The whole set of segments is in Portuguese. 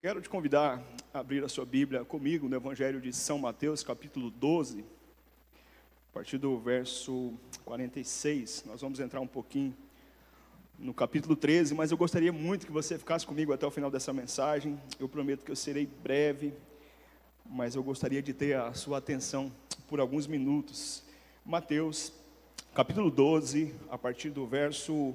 Quero te convidar a abrir a sua Bíblia comigo no Evangelho de São Mateus, capítulo 12, a partir do verso 46. Nós vamos entrar um pouquinho no capítulo 13, mas eu gostaria muito que você ficasse comigo até o final dessa mensagem. Eu prometo que eu serei breve, mas eu gostaria de ter a sua atenção por alguns minutos. Mateus, capítulo 12, a partir do verso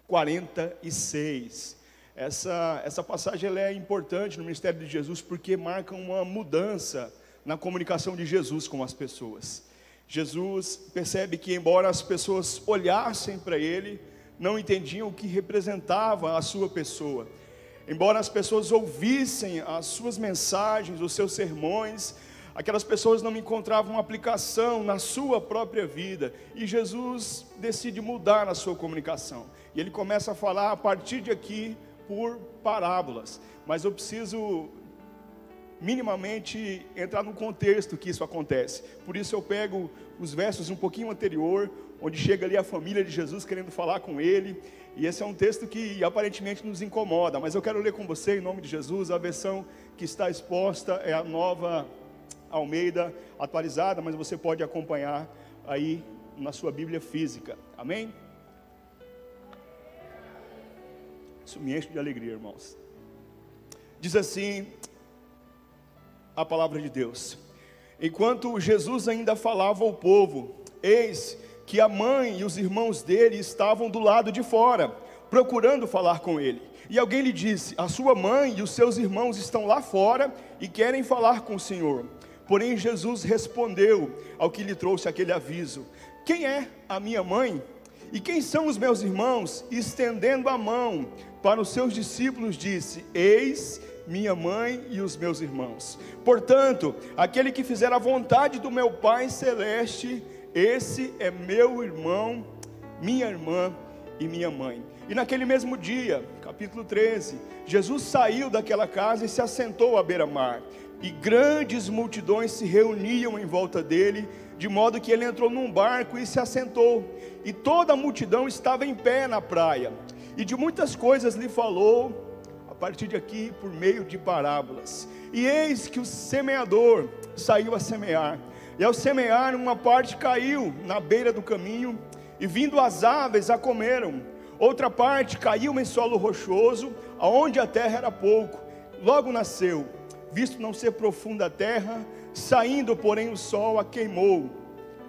46. Essa passagem ela é importante no ministério de Jesus porque marca uma mudança na comunicação de Jesus com as pessoas. Jesus percebe que, embora as pessoas olhassem para ele, não entendiam o que representava a sua pessoa. Embora as pessoas ouvissem as suas mensagens, os seus sermões, aquelas pessoas não encontravam aplicação na sua própria vida. E Jesus decide mudar a sua comunicação. E ele começa a falar a partir de aqui por parábolas, mas eu preciso minimamente entrar no contexto que isso acontece. Por isso eu pego os versos um pouquinho anterior, onde chega ali a família de Jesus querendo falar com ele, e esse é um texto que aparentemente nos incomoda, mas eu quero ler com você em nome de Jesus. A versão que está exposta é a Nova Almeida atualizada, mas você pode acompanhar aí na sua Bíblia física, amém? Isso me enche de alegria, irmãos. Diz assim a palavra de Deus: enquanto Jesus ainda falava ao povo, eis que a mãe e os irmãos dele estavam do lado de fora, procurando falar com ele. E alguém lhe disse: a sua mãe e os seus irmãos estão lá fora e querem falar com o Senhor. Porém Jesus respondeu ao que lhe trouxe aquele aviso: quem é a minha mãe? E quem são os meus irmãos? E estendendo a mão para os seus discípulos disse: eis minha mãe e os meus irmãos. Portanto, aquele que fizer a vontade do meu Pai Celeste, esse é meu irmão, minha irmã e minha mãe. E naquele mesmo dia, capítulo 13, Jesus saiu daquela casa e se assentou à beira-mar. E grandes multidões se reuniam em volta dele, de modo que ele entrou num barco e se assentou. E toda a multidão estava em pé na praia. E de muitas coisas lhe falou, a partir de aqui, por meio de parábolas. E eis que o semeador saiu a semear. E ao semear, uma parte caiu na beira do caminho, e vindo as aves a comeram. Outra parte caiu em solo rochoso, aonde a terra era pouco. Logo nasceu, visto não ser profunda a terra, saindo porém o sol a queimou,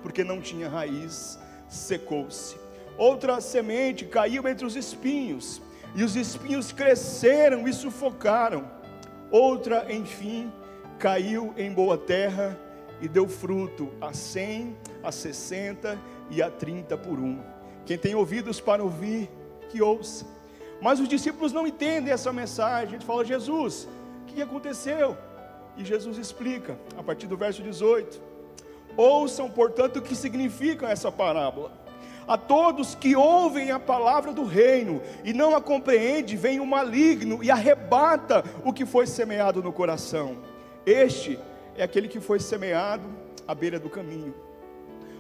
porque não tinha raiz, secou-se. Outra semente caiu entre os espinhos, e os espinhos cresceram e sufocaram. Outra, enfim, caiu em boa terra e deu fruto a 100, a 60 e a 30 por um. Quem tem ouvidos para ouvir, que ouça. Mas os discípulos não entendem essa mensagem. Eles falam: Jesus, o que aconteceu? E Jesus explica, a partir do verso 18: ouçam, portanto, o que significa essa parábola. A todos que ouvem a palavra do reino e não a compreendem, vem o maligno e arrebata o que foi semeado no coração. Este é aquele que foi semeado à beira do caminho.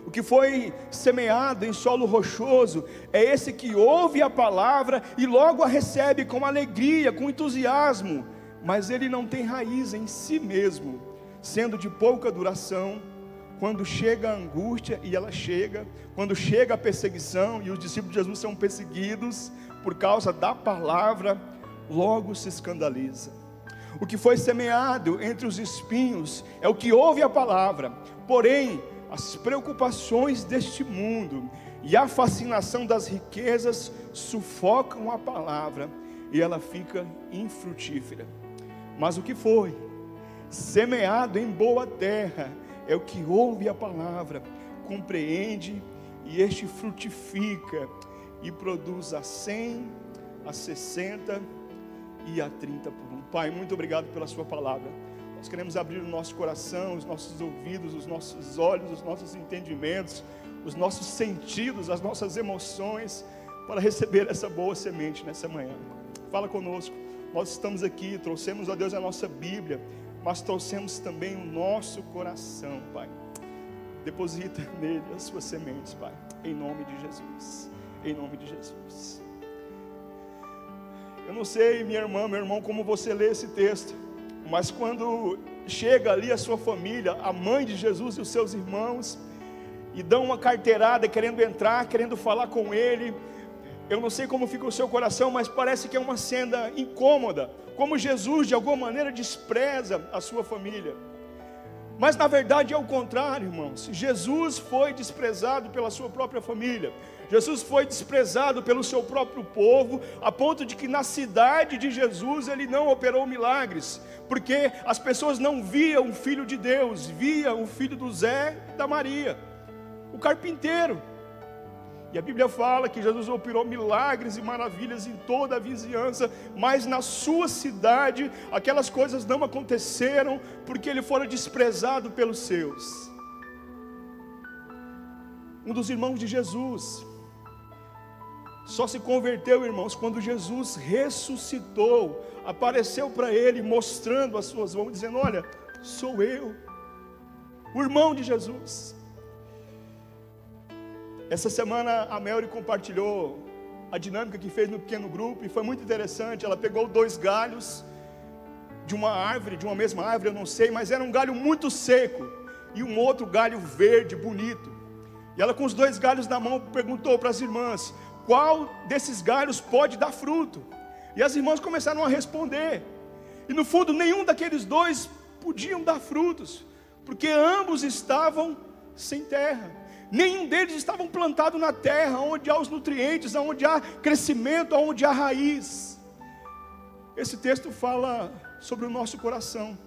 O que foi semeado em solo rochoso é esse que ouve a palavra e logo a recebe com alegria, com entusiasmo, mas ele não tem raiz em si mesmo, sendo de pouca duração. Quando chega a angústia, e ela chega, quando chega a perseguição, e os discípulos de Jesus são perseguidos por causa da palavra, logo se escandaliza. O que foi semeado entre os espinhos é o que ouve a palavra, porém as preocupações deste mundo e a fascinação das riquezas sufocam a palavra, e ela fica infrutífera. Mas o que foi semeado em boa terra é o que ouve a palavra, compreende, e este frutifica e produz a 100, a 60 e a 30 por um. Pai, muito obrigado pela sua palavra. Nós queremos abrir o nosso coração, os nossos ouvidos, os nossos olhos, os nossos entendimentos, os nossos sentidos, as nossas emoções, para receber essa boa semente nessa manhã. Fala conosco. Nós estamos aqui, trouxemos a Deus a nossa Bíblia, mas trouxemos também o nosso coração, Pai. Deposita nele as suas sementes, Pai, em nome de Jesus, em nome de Jesus. Eu não sei, minha irmã, meu irmão, como você lê esse texto, mas quando chega ali a sua família, a mãe de Jesus e os seus irmãos, e dão uma carteirada querendo entrar, querendo falar com ele, eu não sei como fica o seu coração, mas parece que é uma cena incômoda, como Jesus de alguma maneira despreza a sua família. Mas na verdade é o contrário, irmãos. Jesus foi desprezado pela sua própria família. Jesus foi desprezado pelo seu próprio povo, a ponto de que na cidade de Jesus ele não operou milagres, porque as pessoas não viam o Filho de Deus, viam o filho do Zé e da Maria, o carpinteiro. E a Bíblia fala que Jesus operou milagres e maravilhas em toda a vizinhança, mas na sua cidade aquelas coisas não aconteceram, porque ele fora desprezado pelos seus. Um dos irmãos de Jesus só se converteu, irmãos, quando Jesus ressuscitou, apareceu para ele mostrando as suas mãos, dizendo: olha, sou eu, o irmão de Jesus. Essa semana a Melry compartilhou a dinâmica que fez no pequeno grupo, e foi muito interessante. Ela pegou 2 galhos de uma árvore, de uma mesma árvore, eu não sei, mas era um galho muito seco, e um outro galho verde, bonito. E ela com os 2 galhos na mão perguntou para as irmãs: qual desses galhos pode dar fruto? E as irmãs começaram a responder, e no fundo nenhum daqueles 2 podiam dar frutos, porque ambos estavam sem terra. Nenhum deles estavam plantados na terra, onde há os nutrientes, onde há crescimento, onde há raiz. Esse texto fala sobre o nosso coração,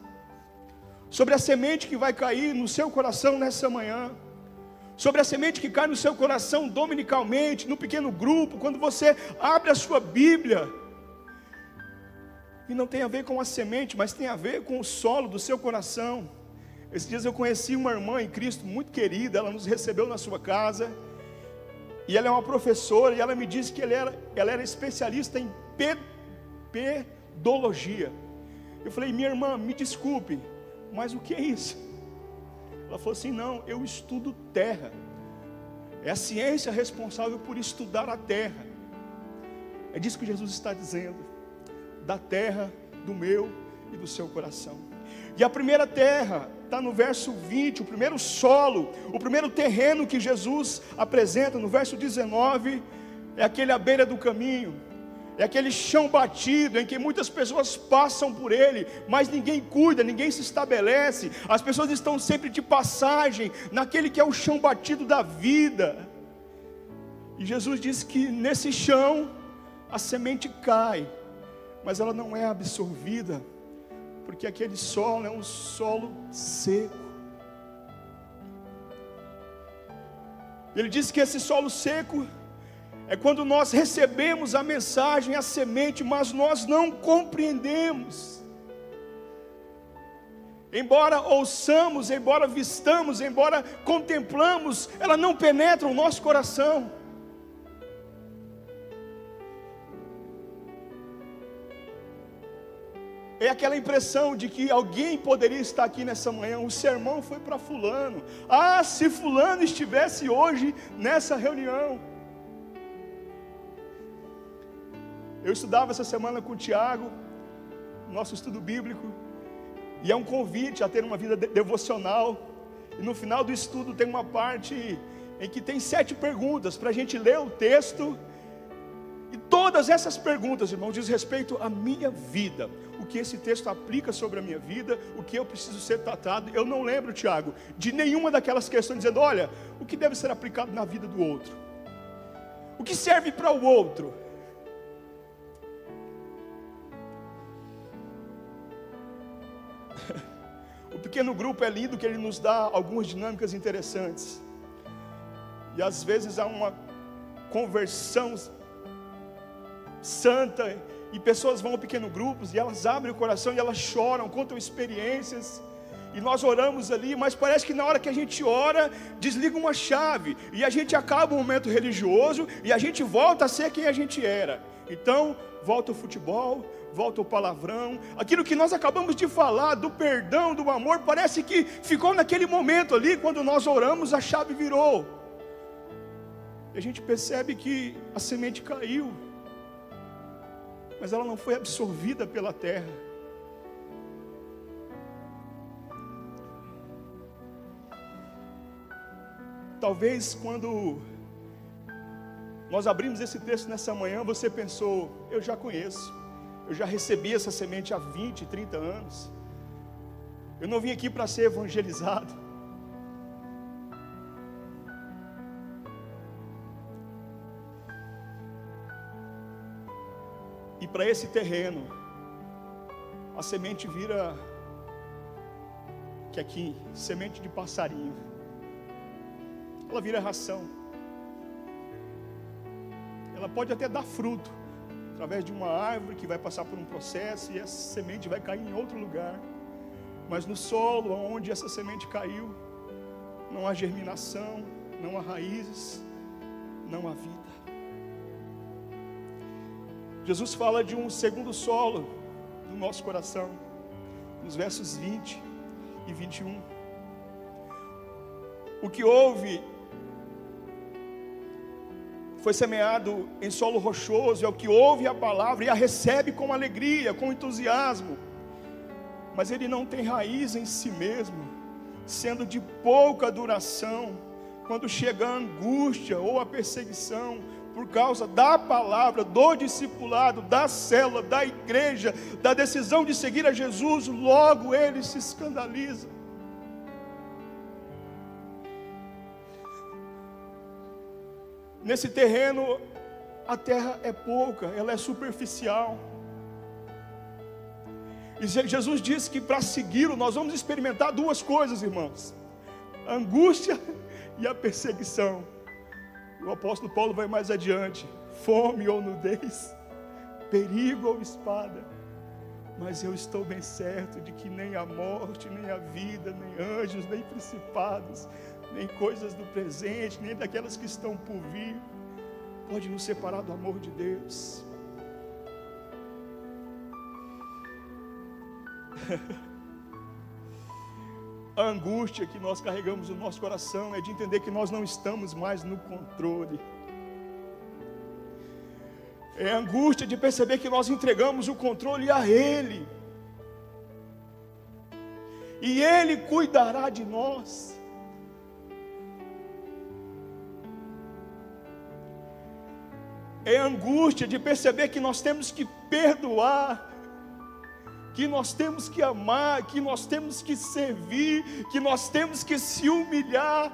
sobre a semente que vai cair no seu coração nessa manhã, sobre a semente que cai no seu coração dominicalmente, no pequeno grupo, quando você abre a sua Bíblia. E não tem a ver com a semente, mas tem a ver com o solo do seu coração. Esses dias eu conheci uma irmã em Cristo muito querida, ela nos recebeu na sua casa, e ela é uma professora, e ela me disse que ela era especialista em pedologia. Eu falei: minha irmã, me desculpe, mas o que é isso? Ela falou assim: não, eu estudo terra, é a ciência responsável por estudar a terra. É disso que Jesus está dizendo, da terra do meu e do seu coração. E a primeira terra está no verso 20, o primeiro solo, o primeiro terreno que Jesus apresenta no verso 19, é aquele à beira do caminho, é aquele chão batido, em que muitas pessoas passam por ele, mas ninguém cuida, ninguém se estabelece, as pessoas estão sempre de passagem, naquele que é o chão batido da vida. E Jesus diz que nesse chão, a semente cai, mas ela não é absorvida, porque aquele solo é um solo seco. Ele diz que esse solo seco é quando nós recebemos a mensagem, a semente, mas nós não compreendemos. Embora ouçamos, embora vistamos, embora contemplamos, ela não penetra o nosso coração. É aquela impressão de que alguém poderia estar aqui nessa manhã, o sermão foi para fulano. Ah, se fulano estivesse hoje nessa reunião. Eu estudava essa semana com o Tiago, nosso estudo bíblico, e é um convite a ter uma vida devocional. E no final do estudo tem uma parte em que tem 7 perguntas para a gente ler o texto. E todas essas perguntas, irmãos, diz respeito à minha vida, o que esse texto aplica sobre a minha vida, o que eu preciso ser tratado. Eu não lembro, Tiago, de nenhuma daquelas questões dizendo: olha, o que deve ser aplicado na vida do outro, o que serve para o outro. O pequeno grupo é lindo, que ele nos dá algumas dinâmicas interessantes, e às vezes há uma conversão santa, e pessoas vão a pequenos grupos, e elas abrem o coração, e elas choram, contam experiências, e nós oramos ali, mas parece que na hora que a gente ora, desliga uma chave, e a gente acaba o momento religioso, e a gente volta a ser quem a gente era. Então, volta o futebol, volta o palavrão, aquilo que nós acabamos de falar, do perdão, do amor, parece que ficou naquele momento ali, quando nós oramos, a chave virou, e a gente percebe que a semente caiu. mas ela não foi absorvida pela terra. Talvez quando nós abrimos esse texto nessa manhã, você pensou: eu já conheço, eu já recebi essa semente há 20, 30 anos, eu não vim aqui para ser evangelizado. E para esse terreno, a semente vira, que aqui, semente de passarinho, ela vira ração. Ela pode até dar fruto, através de uma árvore que vai passar por um processo, e essa semente vai cair em outro lugar. Mas no solo onde essa semente caiu, não há germinação, não há raízes, não há vida. Jesus fala de um segundo solo no nosso coração, nos versos 20 e 21. O que houve foi semeado em solo rochoso, é o que ouve a palavra e a recebe com alegria, com entusiasmo, mas ele não tem raiz em si mesmo, sendo de pouca duração. Quando chega a angústia ou a perseguição por causa da palavra, do discipulado, da célula, da igreja, da decisão de seguir a Jesus, logo ele se escandaliza. Nesse terreno, a terra é pouca, ela é superficial. E Jesus disse que para segui-lo, nós vamos experimentar duas coisas, irmãos: a angústia e a perseguição. O apóstolo Paulo vai mais adiante: fome ou nudez, perigo ou espada. Mas eu estou bem certo de que nem a morte, nem a vida, nem anjos, nem principados, nem coisas do presente, nem daquelas que estão por vir, pode nos separar do amor de Deus. A angústia que nós carregamos no nosso coração é de entender que nós não estamos mais no controle. É a angústia de perceber que nós entregamos o controle a Ele, e Ele cuidará de nós. É a angústia de perceber que nós temos que perdoar, que nós temos que amar, que nós temos que servir, que nós temos que se humilhar,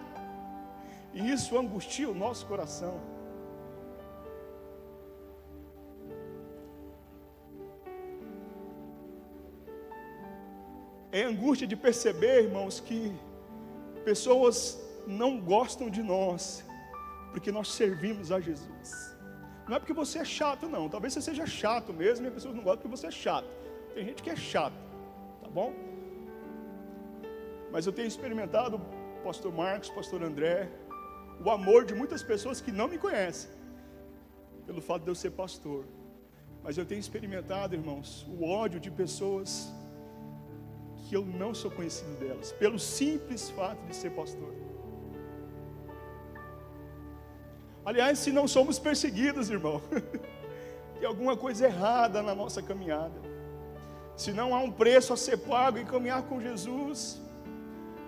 e isso angustia o nosso coração. É a angústia de perceber, irmãos, que pessoas não gostam de nós, porque nós servimos a Jesus. Não é porque você é chato, não. Talvez você seja chato mesmo, e as pessoas não gostam porque você é chato. Tem gente que é chato, tá bom? Mas eu tenho experimentado, pastor Marcos, pastor André, o amor de muitas pessoas que não me conhecem, pelo fato de eu ser pastor. Mas eu tenho experimentado, irmãos, o ódio de pessoas que eu não sou conhecido delas, pelo simples fato de ser pastor. Aliás, se não somos perseguidos, irmão, tem alguma coisa errada na nossa caminhada. Se não há um preço a ser pago em caminhar com Jesus,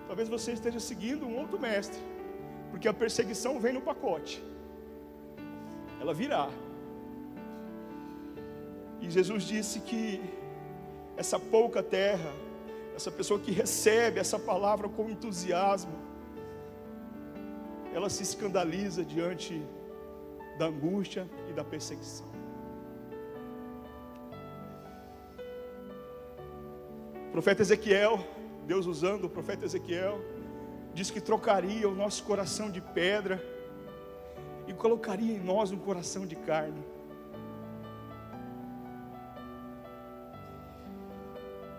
talvez você esteja seguindo um outro mestre, porque a perseguição vem no pacote, ela virá. E Jesus disse que essa pouca terra, essa pessoa que recebe essa palavra com entusiasmo, ela se escandaliza diante da angústia e da perseguição. O profeta Ezequiel, Deus usando o profeta Ezequiel, diz que trocaria o nosso coração de pedra e colocaria em nós um coração de carne.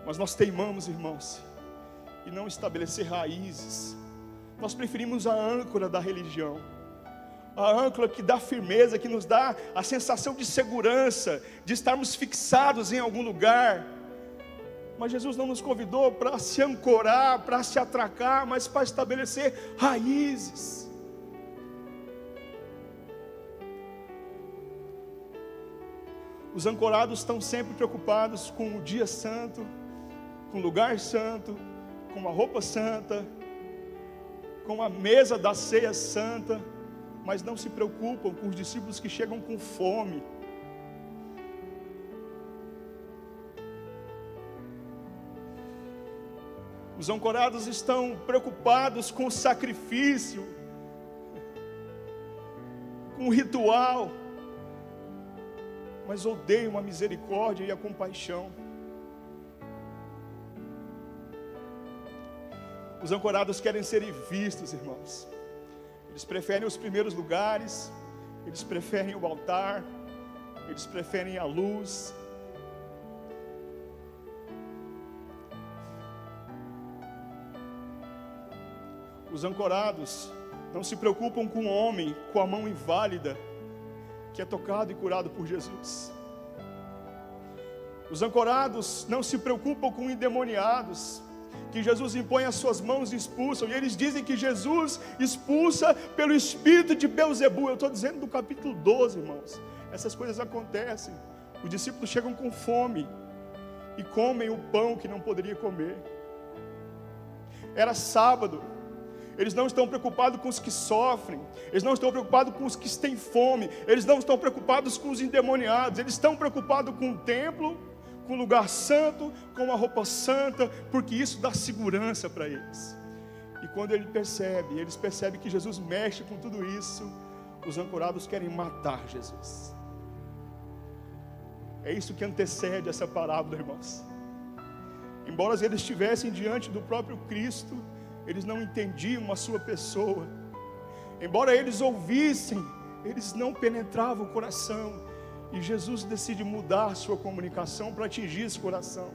Mas nós teimamos, irmãos, em não estabelecer raízes. Nós preferimos a âncora da religião, a âncora que dá firmeza, que nos dá a sensação de segurança, de estarmos fixados em algum lugar. Mas Jesus não nos convidou para se ancorar, para se atracar, mas para estabelecer raízes. Os ancorados estão sempre preocupados com o dia santo, com o lugar santo, com a roupa santa, com a mesa da ceia santa, mas não se preocupam com os discípulos que chegam com fome. Os ancorados estão preocupados com o sacrifício, com o ritual, mas odeiam a misericórdia e a compaixão. Os ancorados querem ser vistos, irmãos. Eles preferem os primeiros lugares, eles preferem o altar, eles preferem a luz. Os ancorados não se preocupam com o homem com a mão inválida, que é tocado e curado por Jesus. Os ancorados não se preocupam com endemoniados, que Jesus impõe as suas mãos e expulsam, e eles dizem que Jesus expulsa pelo espírito de Belzebu. Eu estou dizendo do capítulo 12, irmãos. Essas coisas acontecem. Os discípulos chegam com fome e comem o pão que não poderia comer. Era sábado. Eles não estão preocupados com os que sofrem, eles não estão preocupados com os que têm fome, eles não estão preocupados com os endemoniados, eles estão preocupados com o templo, com o lugar santo, com a roupa santa, porque isso dá segurança para eles. E quando eles percebem que Jesus mexe com tudo isso, os ancorados querem matar Jesus. É isso que antecede essa parábola, irmãos. Embora eles estivessem diante do próprio Cristo, eles não entendiam a sua pessoa. Embora eles ouvissem, eles não penetravam o coração. E Jesus decide mudar a sua comunicação para atingir esse coração.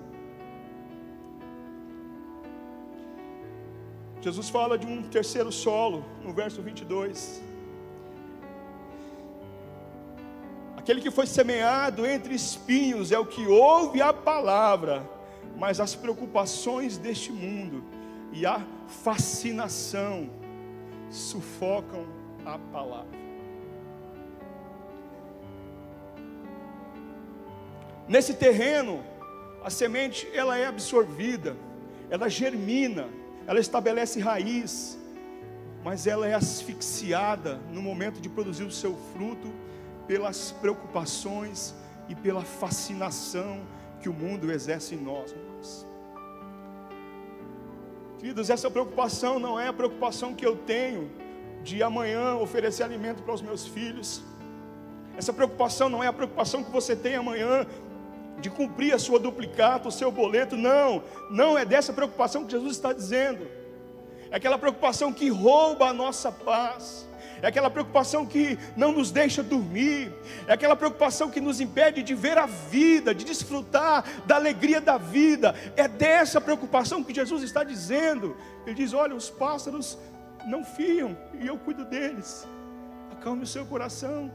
Jesus fala de um terceiro solo, no verso 22. Aquele que foi semeado entre espinhos é o que ouve a palavra, mas as preocupações deste mundo e a fascinação sufocam a palavra. Nesse terreno, a semente ela é absorvida, ela germina, ela estabelece raiz, mas ela é asfixiada no momento de produzir o seu fruto pelas preocupações e pela fascinação que o mundo exerce em nós, irmãos. Queridos, essa preocupação não é a preocupação que eu tenho de amanhã oferecer alimento para os meus filhos. Essa preocupação não é a preocupação que você tem amanhã de cumprir a sua duplicata, o seu boleto. Não é dessa preocupação que Jesus está dizendo. É aquela preocupação que rouba a nossa paz. É aquela preocupação que não nos deixa dormir. É aquela preocupação que nos impede de ver a vida, de desfrutar da alegria da vida. É dessa preocupação que Jesus está dizendo. Ele diz: olha, os pássaros não fiam e eu cuido deles. Acalme o seu coração.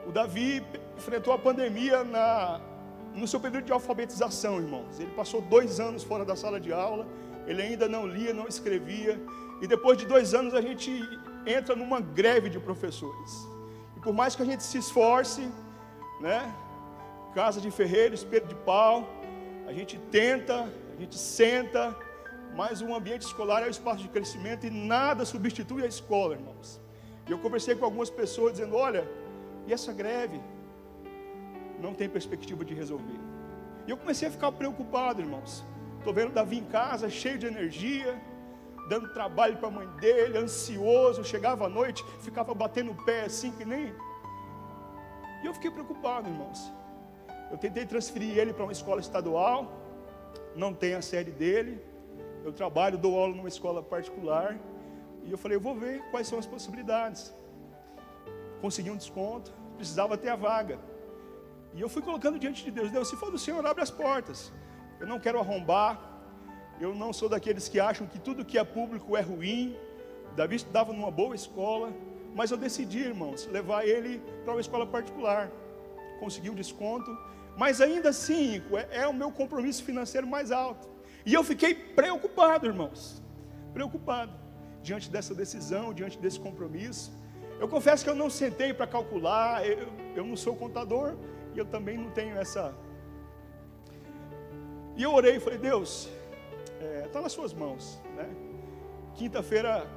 O Davi enfrentou a pandemia no seu período de alfabetização, irmãos. Ele passou 2 anos fora da sala de aula. Ele ainda não lia, não escrevia. E depois de 2 anos a gente entra numa greve de professores. E por mais que a gente se esforce, né? Casa de ferreiro, espelho de pau, a gente tenta, a gente senta, mas o ambiente escolar é o espaço de crescimento e nada substitui a escola, irmãos. E eu conversei com algumas pessoas dizendo: olha, e essa greve não tem perspectiva de resolver. E eu comecei a ficar preocupado, irmãos. Estou vendo Davi em casa, cheio de energia, dando trabalho para a mãe dele, ansioso. Chegava à noite, ficava batendo o pé assim que nem... E eu fiquei preocupado, irmãos. Eu tentei transferir ele para uma escola estadual, não tem a sede dele. Eu trabalho, dou aula numa escola particular. E eu falei: eu vou ver quais são as possibilidades. Consegui um desconto, precisava ter a vaga. E eu fui colocando diante de Deus: Deus, se for do Senhor, abre as portas. Eu não quero arrombar. Eu não sou daqueles que acham que tudo que é público é ruim. Davi estudava numa boa escola, mas eu decidi, irmãos, levar ele para uma escola particular. Consegui um desconto, mas ainda assim é o meu compromisso financeiro mais alto. E eu fiquei preocupado, irmãos, preocupado diante dessa decisão, diante desse compromisso. Eu confesso que eu não sentei para calcular, eu não sou contador, e eu também não tenho essa... E eu orei e falei, Deus, está nas suas mãos, né?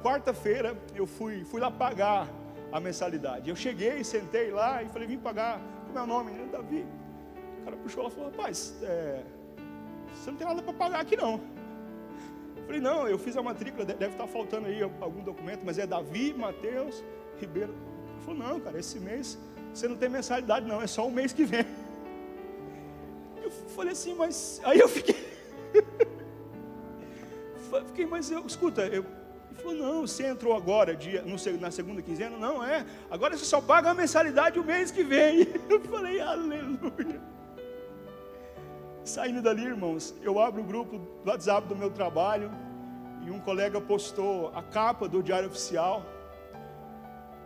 Quarta-feira, eu fui lá pagar a mensalidade. Eu cheguei, sentei lá e falei, vim pagar. Como é o nome? Davi. O cara puxou lá e falou, rapaz, você não tem nada para pagar aqui não. Eu falei, não, eu fiz a matrícula, deve estar faltando aí algum documento, mas é Davi Mateus Ribeiro. Ele falou, não, cara, esse mês você não tem mensalidade não, é só o mês que vem. Eu falei assim, mas... Aí eu fiquei... mas ele falou, não, você entrou agora, na segunda quinzena? Não, agora você só paga a mensalidade o mês que vem. Eu falei, aleluia. Saindo dali, irmãos, eu abro o grupo do WhatsApp do meu trabalho, e um colega postou a capa do Diário Oficial,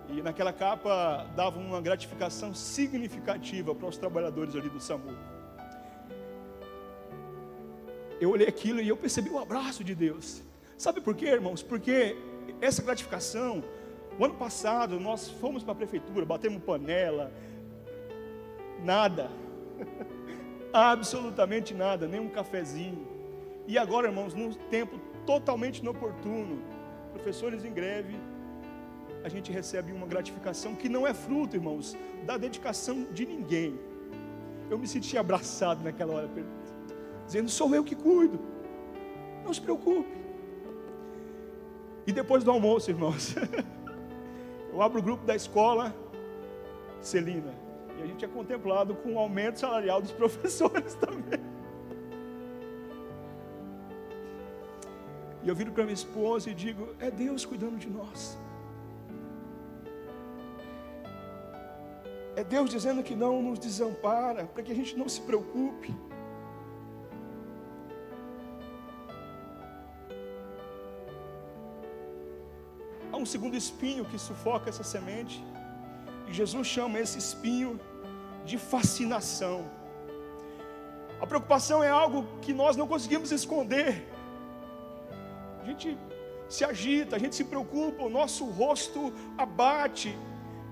e naquela capa dava uma gratificação significativa para os trabalhadores ali do SAMU. Eu olhei aquilo e eu percebi o abraço de Deus. Sabe por quê, irmãos? Porque essa gratificação, o ano passado nós fomos para a prefeitura, batemos panela, nada, absolutamente nada, nem um cafezinho. E agora, irmãos, num tempo totalmente inoportuno, professores em greve, a gente recebe uma gratificação que não é fruto, irmãos, da dedicação de ninguém. Eu me senti abraçado naquela hora, dizendo, sou eu que cuido, não se preocupe. E depois do almoço, irmãos, eu abro o grupo da escola Celina, e a gente é contemplado com o aumento salarial dos professores também. E eu viro para minha esposa e digo, é Deus cuidando de nós. É Deus dizendo que não nos desampara, para que a gente não se preocupe. Há um segundo espinho que sufoca essa semente, e Jesus chama esse espinho de fascinação. A preocupação é algo que nós não conseguimos esconder. A gente se agita, a gente se preocupa, o nosso rosto abate,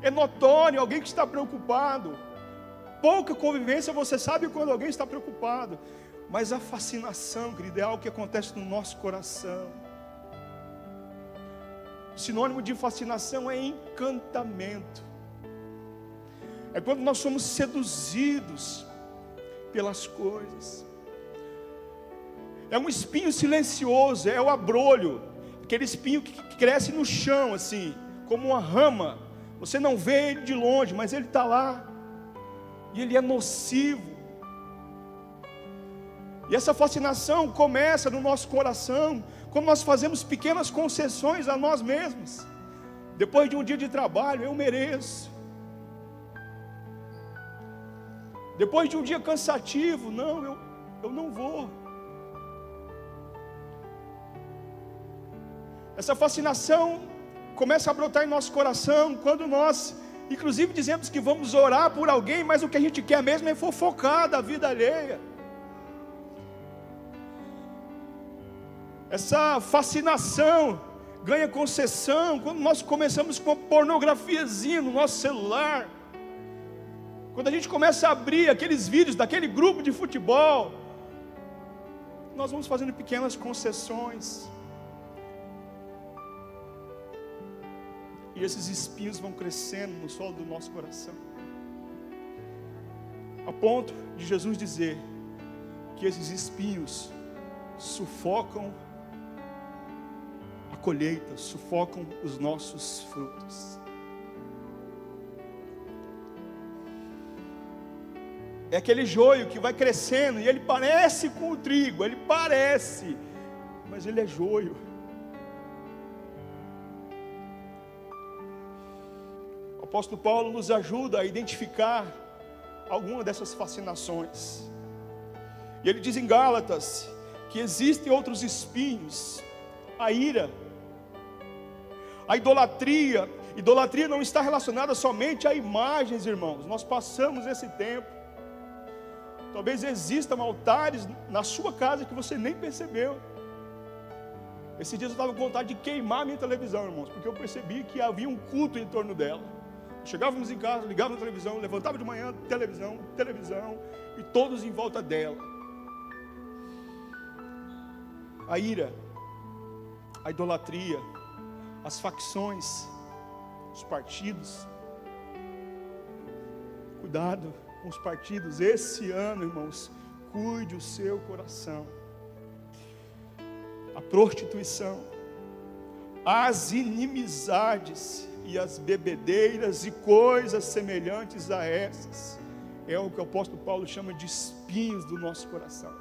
é notório alguém que está preocupado. Pouca convivência, você sabe quando alguém está preocupado, mas a fascinação, querido, é algo que acontece no nosso coração. O sinônimo de fascinação é encantamento. É quando nós somos seduzidos pelas coisas. É um espinho silencioso, é o abrolho, aquele espinho que cresce no chão assim, como uma rama. Você não vê ele de longe, mas ele está lá, e ele é nocivo. E essa fascinação começa no nosso coração, quando nós fazemos pequenas concessões a nós mesmos. Depois de um dia de trabalho, eu mereço. Depois de um dia cansativo, não, eu não vou. Essa fascinação começa a brotar em nosso coração quando nós, inclusive, dizemos que vamos orar por alguém, mas o que a gente quer mesmo é fofocar da vida alheia. Essa fascinação ganha concessão quando nós começamos com a pornografiazinha no nosso celular. Quando a gente começa a abrir aqueles vídeos daquele grupo de futebol, nós vamos fazendo pequenas concessões. E esses espinhos vão crescendo no solo do nosso coração, a ponto de Jesus dizer que esses espinhos sufocam a colheita, sufocam os nossos frutos. É aquele joio que vai crescendo e ele parece com o trigo, ele parece, mas ele é joio. O apóstolo Paulo nos ajuda a identificar alguma dessas fascinações. E ele diz em Gálatas que existem outros espinhos: a ira, a idolatria. Idolatria não está relacionada somente a imagens, irmãos. Nós passamos esse tempo. Talvez existam altares na sua casa que você nem percebeu. Esses dias eu estava com vontade de queimar a minha televisão, irmãos, porque eu percebi que havia um culto em torno dela. Chegávamos em casa, ligávamos a televisão, levantava de manhã, televisão, e todos em volta dela. A ira, a idolatria, as facções, os partidos. Cuidado com os partidos. Esse ano, irmãos, cuide o seu coração. A prostituição, as inimizades e as bebedeiras e coisas semelhantes a essas, é o que o apóstolo Paulo chama de espinhos do nosso coração.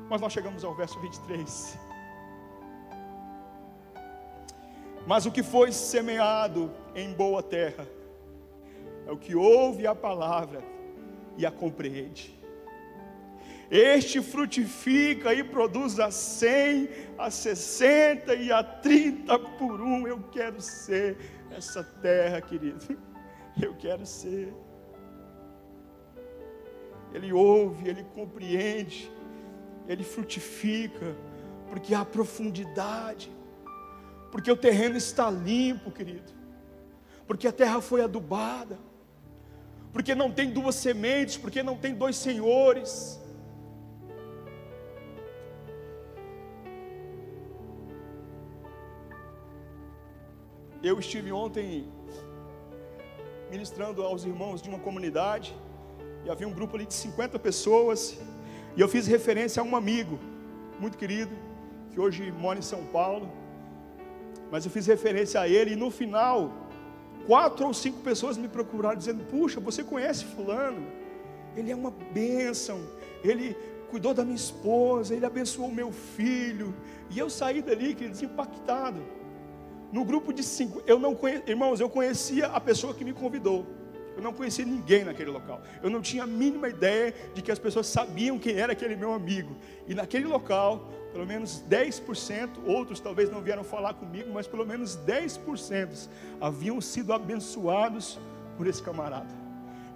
Mas nós chegamos ao verso 23. Mas o que foi semeado em boa terra é o que ouve a palavra e a compreende. Este frutifica e produz a 100, a 60 e a 30 por um. Eu quero ser essa terra, querido. Eu quero ser. Ele ouve, ele compreende, ele frutifica, porque há profundidade, porque o terreno está limpo, querido, porque a terra foi adubada, porque não tem duas sementes, porque não tem dois senhores. Eu estive ontem ministrando aos irmãos de uma comunidade, e havia um grupo ali de 50 pessoas, e eu fiz referência a um amigo, muito querido, que hoje mora em São Paulo, mas eu fiz referência a ele, e no final, 4 ou 5 pessoas me procuraram, dizendo: puxa, você conhece fulano? Ele é uma bênção, ele cuidou da minha esposa, ele abençoou o meu filho. E eu saí dali, queridos, impactado. No grupo de 5, irmãos, eu conhecia a pessoa que me convidou. Eu não conhecia ninguém naquele local. Eu não tinha a mínima ideia de que as pessoas sabiam quem era aquele meu amigo. E naquele local, pelo menos 10%, outros talvez não vieram falar comigo, mas pelo menos 10% haviam sido abençoados por esse camarada.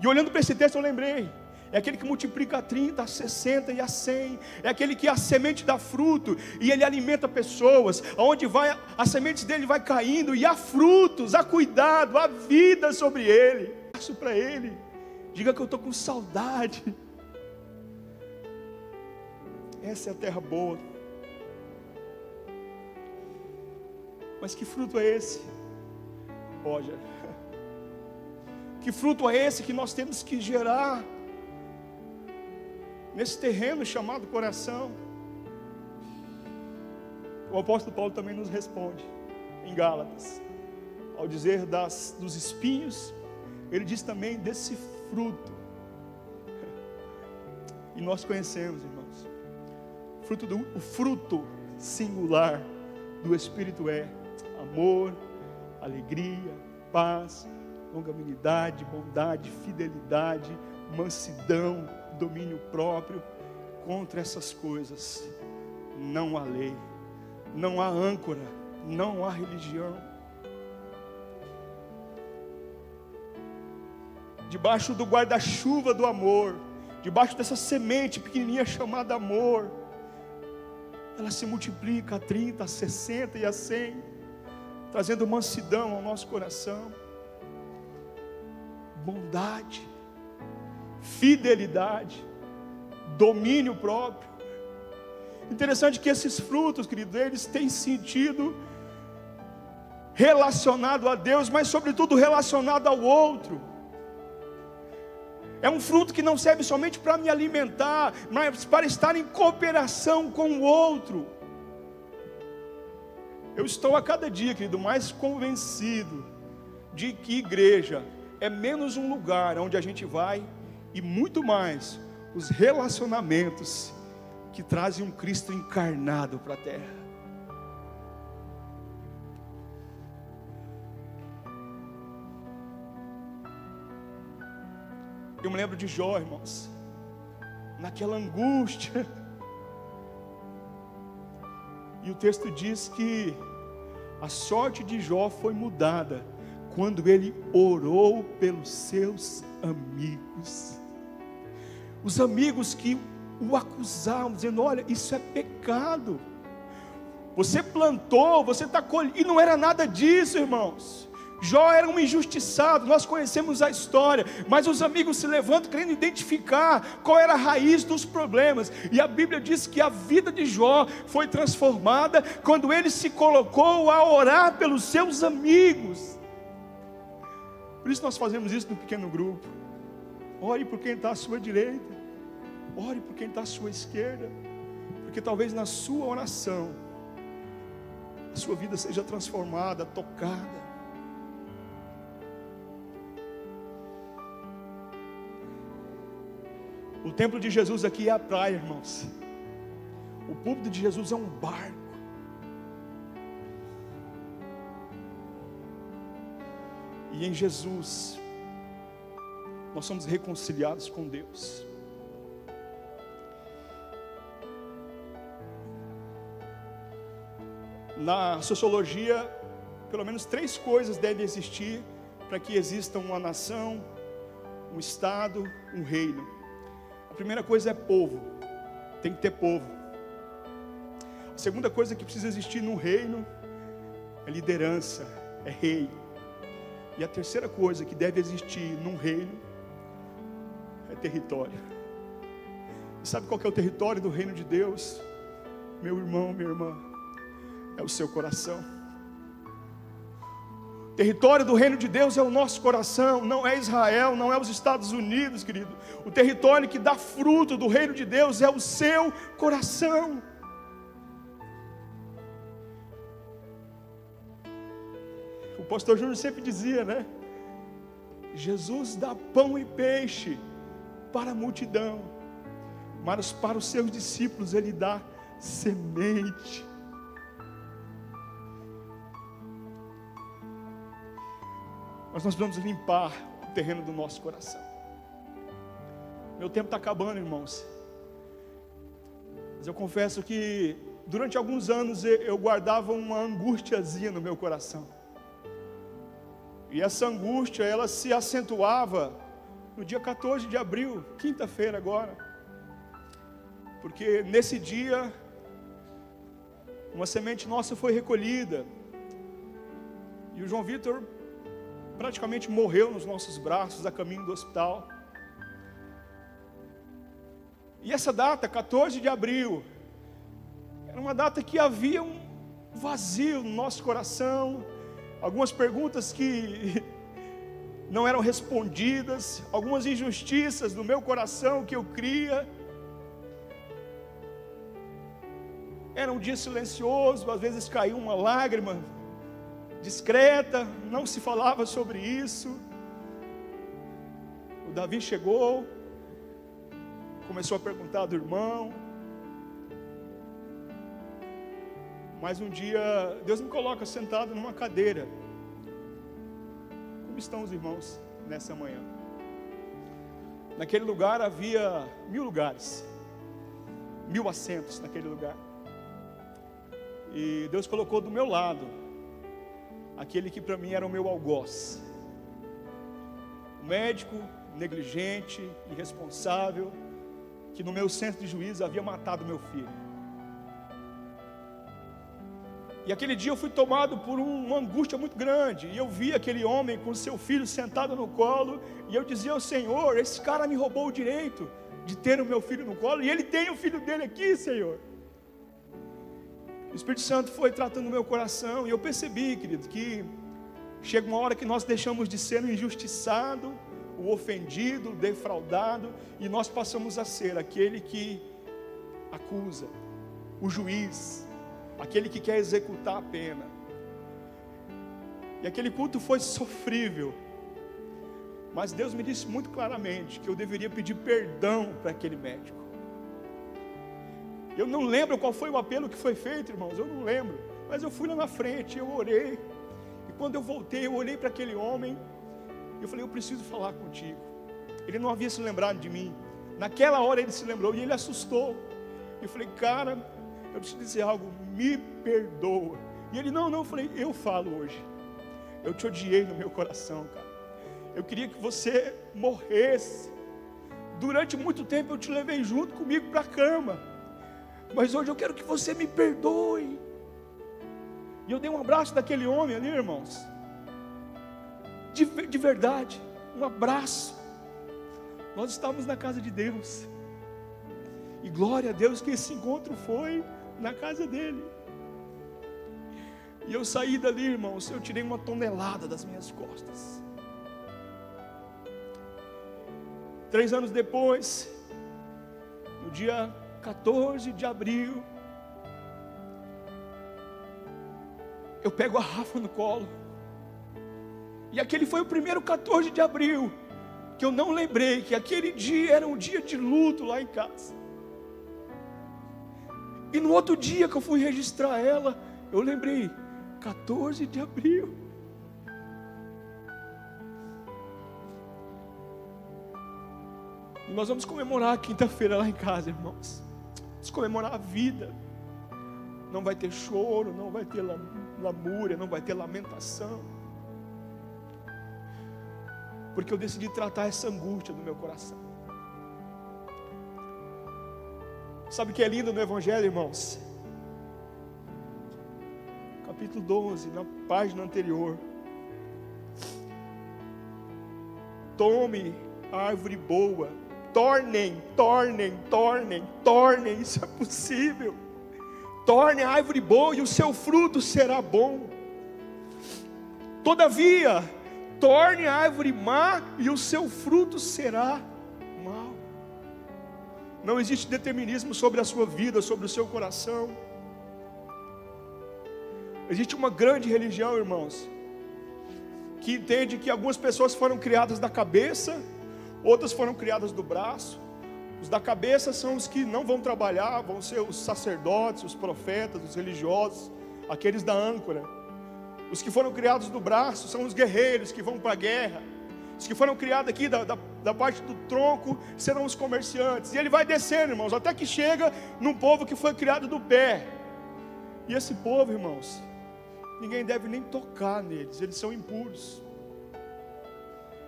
E olhando para esse texto eu lembrei: é aquele que multiplica a 30, a 60 e a 100. É aquele que a semente dá fruto e ele alimenta pessoas. Aonde vai, as sementes dele vai caindo e há frutos, há cuidado, há vida sobre ele. Passo para ele, diga que eu estou com saudade. Essa é a terra boa. Mas que fruto é esse, Roger? Que fruto é esse que nós temos que gerar nesse terreno chamado coração? O apóstolo Paulo também nos responde em Gálatas, ao dizer dos espinhos, ele diz também desse fruto. E nós conhecemos, irmãos, o fruto singular do Espírito é amor, alegria, paz, longanimidade, bondade, fidelidade, mansidão, domínio próprio. Contra essas coisas não há lei, não há âncora, não há religião. Debaixo do guarda-chuva do amor, debaixo dessa semente pequenininha chamada amor, ela se multiplica a 30, a 60 e a 100, trazendo mansidão ao nosso coração, bondade, fidelidade, domínio próprio. Interessante que esses frutos, queridos, eles têm sentido relacionado a Deus, mas sobretudo relacionado ao outro. É um fruto que não serve somente para me alimentar, mas para estar em cooperação com o outro. Eu estou a cada dia, querido, mais convencido de que igreja é menos um lugar onde a gente vai, e muito mais os relacionamentos que trazem um Cristo encarnado para a terra. Eu me lembro de Jó, irmãos, naquela angústia, e o texto diz que a sorte de Jó foi mudada quando ele orou pelos seus amigos. Os amigos que o acusavam, dizendo: olha, isso é pecado. Você plantou, você está colhendo. E não era nada disso, irmãos. Jó era um injustiçado, nós conhecemos a história, mas os amigos se levantam querendo identificar qual era a raiz dos problemas, e a Bíblia diz que a vida de Jó foi transformada quando ele se colocou a orar pelos seus amigos. Por isso nós fazemos isso no pequeno grupo. Ore por quem está à sua direita, ore por quem está à sua esquerda, porque talvez na sua oração a sua vida seja transformada, tocada. O templo de Jesus aqui é a praia, irmãos. O púlpito de Jesus é um barco. E em Jesus nós somos reconciliados com Deus. Na sociologia, pelo menos 3 coisas devem existir para que exista uma nação, um estado, um reino. A primeira coisa é povo, tem que ter povo. A segunda coisa que precisa existir num reino é liderança, é rei. E a terceira coisa que deve existir num reino é território. E sabe qual que é o território do reino de Deus? Meu irmão, minha irmã, é o seu coração. O território do reino de Deus é o nosso coração, não é Israel, não é os Estados Unidos, querido. O território que dá fruto do reino de Deus é o seu coração. O pastor Júnior sempre dizia, né? Jesus dá pão e peixe para a multidão, mas para os seus discípulos Ele dá semente. Mas nós precisamos limpar o terreno do nosso coração. Meu tempo está acabando, irmãos. Mas eu confesso que durante alguns anos eu guardava uma angustiazinha no meu coração. E essa angústia, ela se acentuava no dia 14 de abril, quinta-feira agora. Porque nesse dia, uma semente nossa foi recolhida. E o João Vitor praticamente morreu nos nossos braços, a caminho do hospital. E essa data, 14 de abril, era uma data que havia um vazio no nosso coração, algumas perguntas que não eram respondidas, algumas injustiças no meu coração que eu cria. Era um dia silencioso, às vezes caiu uma lágrima discreta, não se falava sobre isso. O Davi chegou, começou a perguntar do irmão. Mas um dia Deus me coloca sentado numa cadeira. Como estão os irmãos nessa manhã? Naquele lugar havia 1000 lugares, 1000 assentos naquele lugar. E Deus colocou do meu lado aquele que para mim era o meu algoz, o médico negligente, irresponsável, que no meu senso de juízo havia matado meu filho. E aquele dia eu fui tomado por uma angústia muito grande, e eu vi aquele homem com seu filho sentado no colo, e eu dizia ao Senhor: esse cara me roubou o direito de ter o meu filho no colo, e ele tem o filho dele aqui, Senhor. O Espírito Santo foi tratando o meu coração, e eu percebi, querido, que chega uma hora que nós deixamos de ser o injustiçado, o ofendido, o defraudado, e nós passamos a ser aquele que acusa, o juiz, aquele que quer executar a pena. E aquele culto foi sofrível, mas Deus me disse muito claramente que eu deveria pedir perdão para aquele médico. Eu não lembro qual foi o apelo que foi feito, irmãos, eu não lembro, mas eu fui lá na frente, eu orei, e quando eu voltei, eu olhei para aquele homem, e eu falei: eu preciso falar contigo. Ele não havia se lembrado de mim, naquela hora ele se lembrou, e ele assustou. Eu falei: cara, eu preciso dizer algo, me perdoa. E ele: não, eu falei: eu falo hoje, eu te odiei no meu coração, cara, eu queria que você morresse durante muito tempo eu te levei junto comigo para a cama, mas hoje eu quero que você me perdoe. E eu dei um abraço daquele homem ali, irmãos, de verdade, um abraço. Nós estávamos na casa de Deus, e glória a Deus que esse encontro foi na casa dele. E eu saí dali, irmãos, eu tirei 1 tonelada das minhas costas. 3 anos depois, no dia 14 de abril, eu pego a Rafa no colo. E aquele foi o primeiro 14 de abril que eu não lembrei que aquele dia era um dia de luto lá em casa. E no outro dia que eu fui registrar ela, eu lembrei, 14 de abril. E nós vamos comemorar quinta-feira lá em casa, irmãos. Vamos comemorar a vida. Não vai ter choro, não vai ter lamúria, não vai ter lamentação. Porque eu decidi tratar essa angústia do meu coração. Sabe o que é lindo no Evangelho, irmãos? Capítulo 12, na página anterior. Tome a árvore boa, tornem, isso é possível. Torne a árvore boa e o seu fruto será bom. Todavia, torne a árvore má e o seu fruto será mau. Não existe determinismo sobre a sua vida, sobre o seu coração. Existe uma grande religião, irmãos, que entende que algumas pessoas foram criadas da cabeça, outras foram criadas do braço. Os da cabeça são os que não vão trabalhar, vão ser os sacerdotes, os profetas, os religiosos, aqueles da âncora. Os que foram criados do braço são os guerreiros que vão para a guerra. Os que foram criados aqui da parte do tronco serão os comerciantes. E ele vai descendo, irmãos, até que chega num povo que foi criado do pé. E esse povo, irmãos, ninguém deve nem tocar neles, eles são impuros.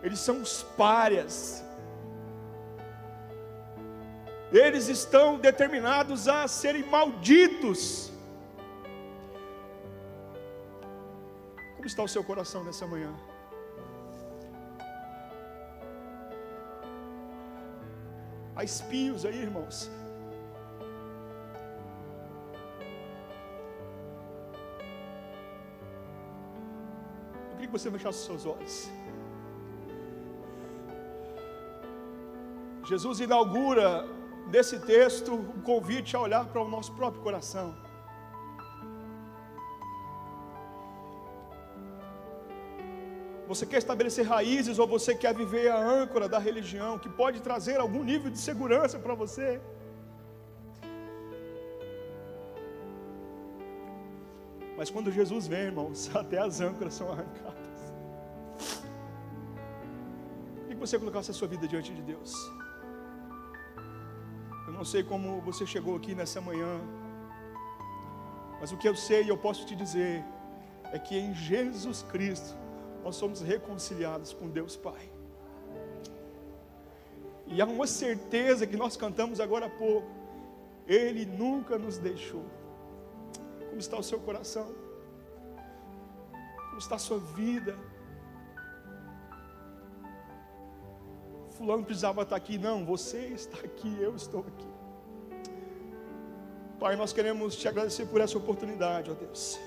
Eles são os párias. Eles estão determinados a serem malditos. Como está o seu coração nessa manhã? Há espinhos aí, irmãos. Eu queria que você fechasse os seus olhos. Jesus inaugura nesse texto um convite a olhar para o nosso próprio coração. Você quer estabelecer raízes ou você quer viver a âncora da religião que pode trazer algum nível de segurança para você? Mas quando Jesus vem, irmãos, até as âncoras são arrancadas. E que você colocasse a sua vida diante de Deus. Eu não sei como você chegou aqui nessa manhã, mas o que eu sei e eu posso te dizer é que em Jesus Cristo nós somos reconciliados com Deus Pai. E há uma certeza que nós cantamos agora há pouco: Ele nunca nos deixou. Como está o seu coração? Como está a sua vida? Fulano precisava estar aqui. Não, você está aqui, eu estou aqui. Pai, nós queremos te agradecer por essa oportunidade, ó Deus.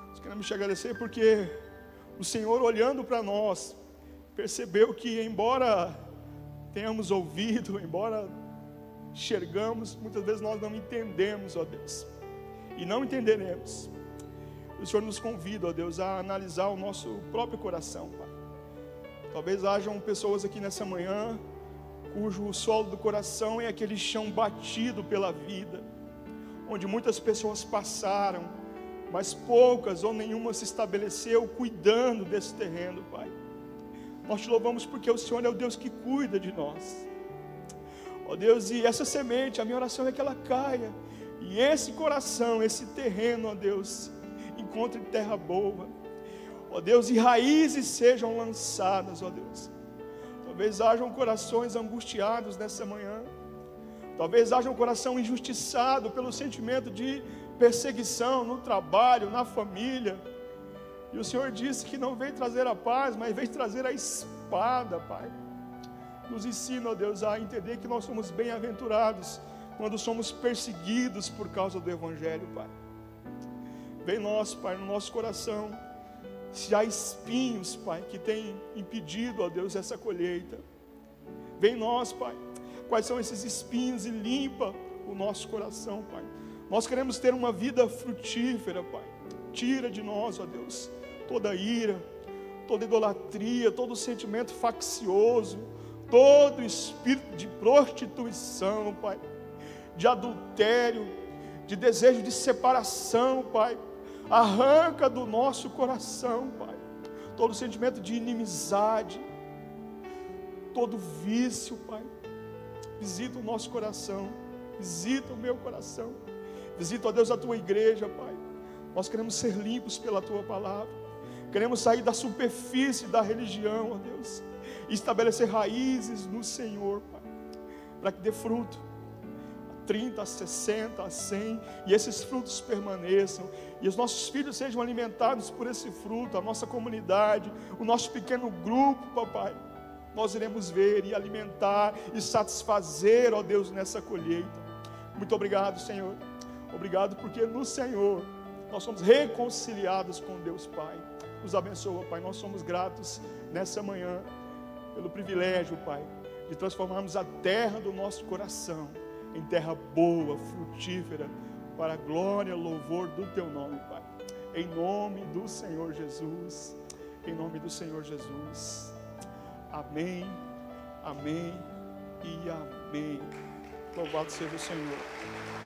Nós queremos te agradecer porque o Senhor, olhando para nós, percebeu que, embora tenhamos ouvido, embora enxergamos, muitas vezes nós não entendemos, ó Deus, e não entenderemos. O Senhor nos convida, ó Deus, a analisar o nosso próprio coração, Pai. Talvez hajam pessoas aqui nessa manhã, cujo solo do coração é aquele chão batido pela vida, onde muitas pessoas passaram, mas poucas ou nenhuma se estabeleceu cuidando desse terreno, Pai. Nós te louvamos porque o Senhor é o Deus que cuida de nós, ó Deus, e essa semente, a minha oração é que ela caia, e esse coração, esse terreno, ó Deus, encontre terra boa, ó Deus, e raízes sejam lançadas, ó Deus. Talvez hajam corações angustiados nessa manhã. Talvez haja um coração injustiçado pelo sentimento de perseguição no trabalho, na família. E o Senhor disse que não veio trazer a paz, mas veio trazer a espada, Pai. Nos ensina, ó Deus, a entender que nós somos bem-aventurados quando somos perseguidos por causa do Evangelho, Pai. Vem nós, Pai, no nosso coração, se há espinhos, Pai, que tem impedido, ó Deus, essa colheita. Vem nós, Pai, quais são esses espinhos e limpa o nosso coração, Pai. Nós queremos ter uma vida frutífera, Pai. Tira de nós, ó Deus, toda ira, toda idolatria, todo sentimento faccioso, todo espírito de prostituição, Pai, de adultério, de desejo de separação, Pai. Arranca do nosso coração, Pai, todo sentimento de inimizade, todo vício, Pai. Visita o nosso coração, visita o meu coração, visita, ó Deus, a Tua igreja, Pai. Nós queremos ser limpos pela Tua palavra, queremos sair da superfície da religião, ó Deus, e estabelecer raízes no Senhor, Pai, para que dê fruto, 30, 60, a 100, e esses frutos permaneçam, e os nossos filhos sejam alimentados por esse fruto, a nossa comunidade, o nosso pequeno grupo, papai. Nós iremos ver e alimentar e satisfazer, ó Deus, nessa colheita. Muito obrigado, Senhor. Obrigado porque no Senhor nós somos reconciliados com Deus Pai. Nos abençoa, Pai. Nós somos gratos nessa manhã pelo privilégio, Pai, de transformarmos a terra do nosso coração em terra boa, frutífera, para a glória e louvor do Teu nome, Pai. Em nome do Senhor Jesus. Em nome do Senhor Jesus. Amém, amém e amém. Louvado seja o Senhor.